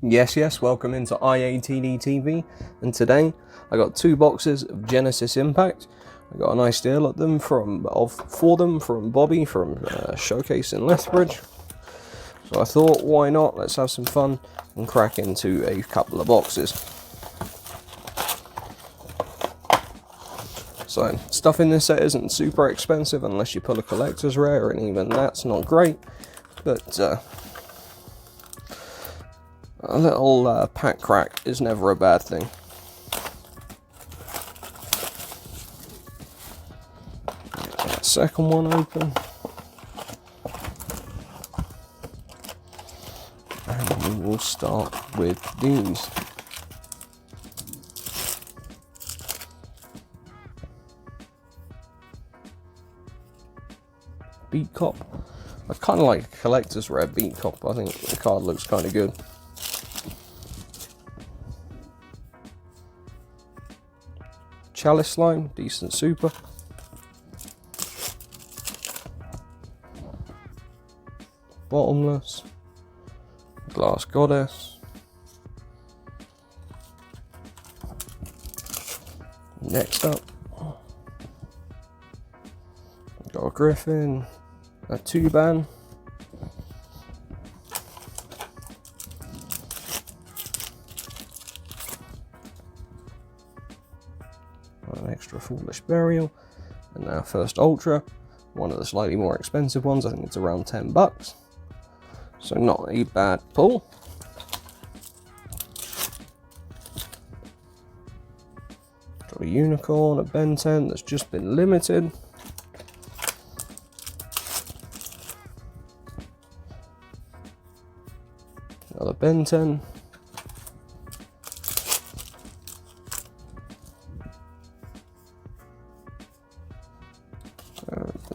Yes, welcome into IATD TV, and today I got 2 boxes of Genesis Impact. I got a nice deal at them for them from Bobby from Showcase in Lethbridge. So I thought, why not? Let's have some fun and crack into a couple of boxes. So stuff in this set isn't super expensive unless you pull a collector's rare, and even that's not great. But a little pack crack is never a bad thing. Get that second one open. And we will start with these. Beat Cop. I kind of like a collector's rare Beat Cop. I think the card looks kind of good. Chalice Slime, decent super. Bottomless. Glass Goddess. Next up, got a Griffin, a 2-ban. An extra Foolish Burial, and our first Ultra, one of the slightly more expensive ones. I think it's around $10, so not a bad pull. Got a Unicorn, a Ben 10 that's just been limited. Another Ben 10.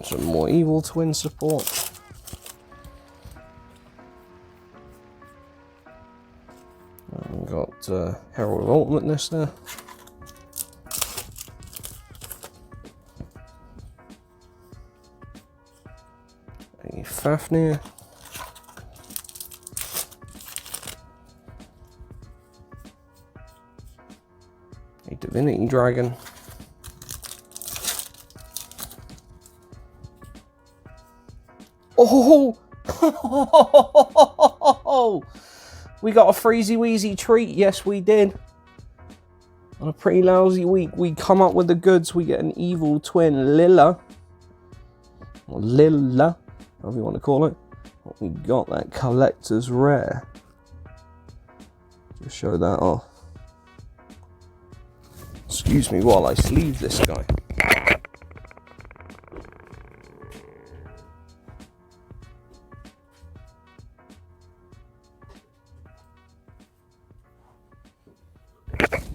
Some more Evil Twin support. And got Herald of Ultimateness there. A Fafnir. A Divinity Dragon. Oh! We got a Freezey Wheezey treat. Yes, we did. On a pretty lousy week, we come up with the goods. We get an Evil Twin Lilla. Or Lilla, however you want to call it. But we got that collector's rare. Just show that off. Excuse me while I sleeve this guy.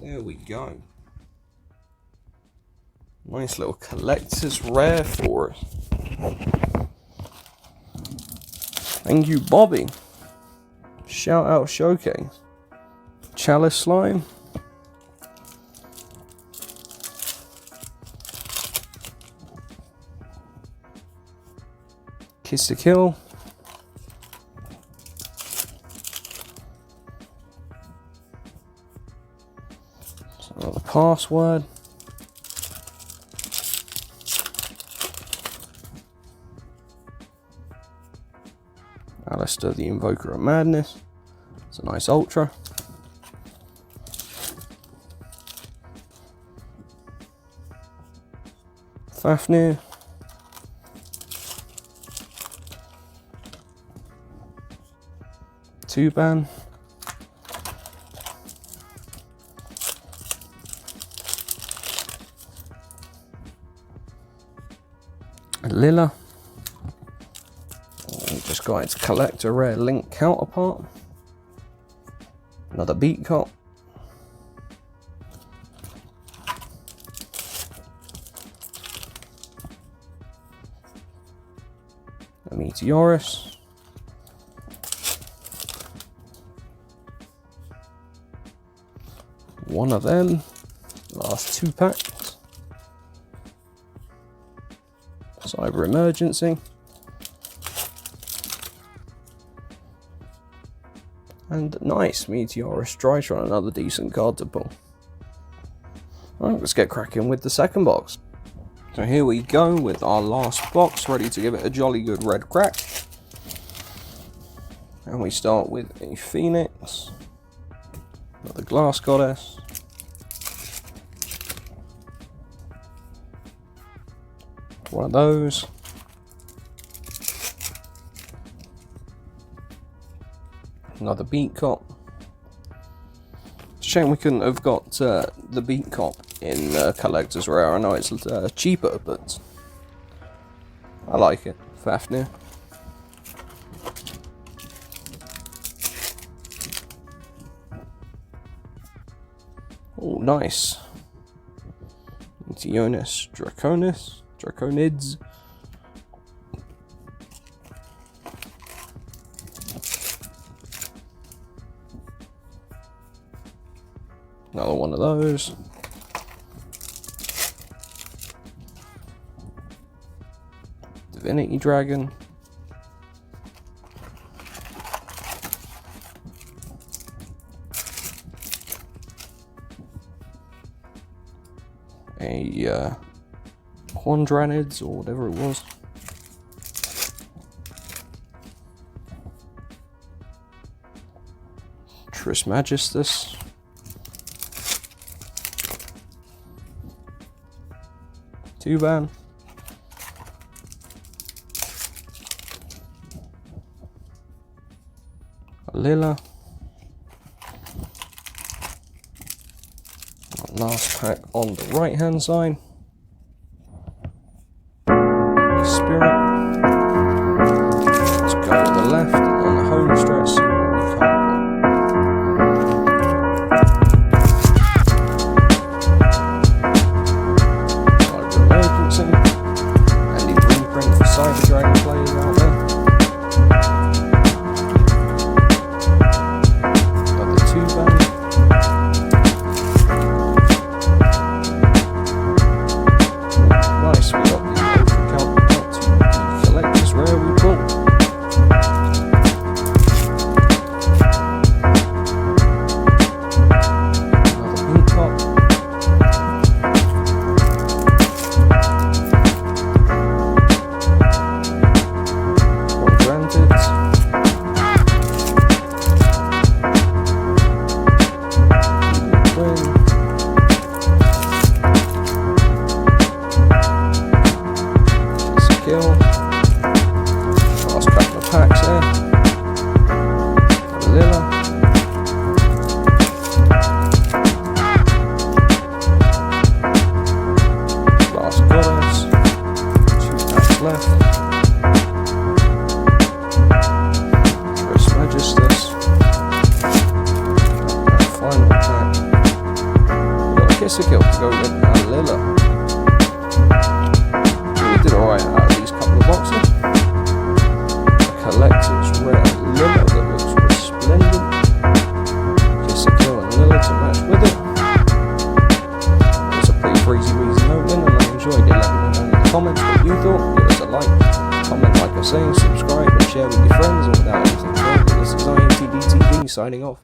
There we go. Nice little collector's rare for us. Thank you, Bobby. Shout out Showcase. Chalice Slime. Kiss to Kill. Another Password. Alistair the Invoker of Madness. It's a nice Ultra. Fafnir. Two-ban. Lilla. We just got its collector rare Link counterpart. Another Beat Cop. A Meteorus. One of them. Last 2 packs. Cyber Emergency. And nice, Meteorus Drytron, another decent card to pull. Alright, let's get cracking with the second box. So here we go with our last box, ready to give it a jolly good red crack. And we start with a Phoenix, another Glass Goddess, one of those, another Beat Cop. It's a shame we couldn't have got the Beat Cop in Collector's Rare. I know it's cheaper, but I like it. Fafnir. Oh, nice. Meteorus Draconids. Another one of those. Divinity Dragon. A Horndranids, or whatever it was. Trismegistus. Tuban. Lila. Last pack on the right hand side. Spirit. Let's go to the left on the home stretch, see what we can pull. Emergency. Handy blueprint for Cyber Dragon players out there. Got the Tuban. Nice, we got the Ultra Count to Collector's Rare we pulled. Another Beat Cop. One Granted. Twin. Kill. Last couple of packs there. Lila. Last Goddess. 2 packs left. Trismegistus. And final pack. We've got a Kiss a Kill to go with Lila. Did alright out of these couple of boxes. A Collector's Rare Lila that looks resplendent. Kiss a Kill and Lila to match with it. It's a pretty Freezey Wheezey opening, and I enjoyed it. Let me know in the comments what you thought. Give us a like, comment like I say, subscribe and share with your friends. And without anything further, this is INTD TV signing off.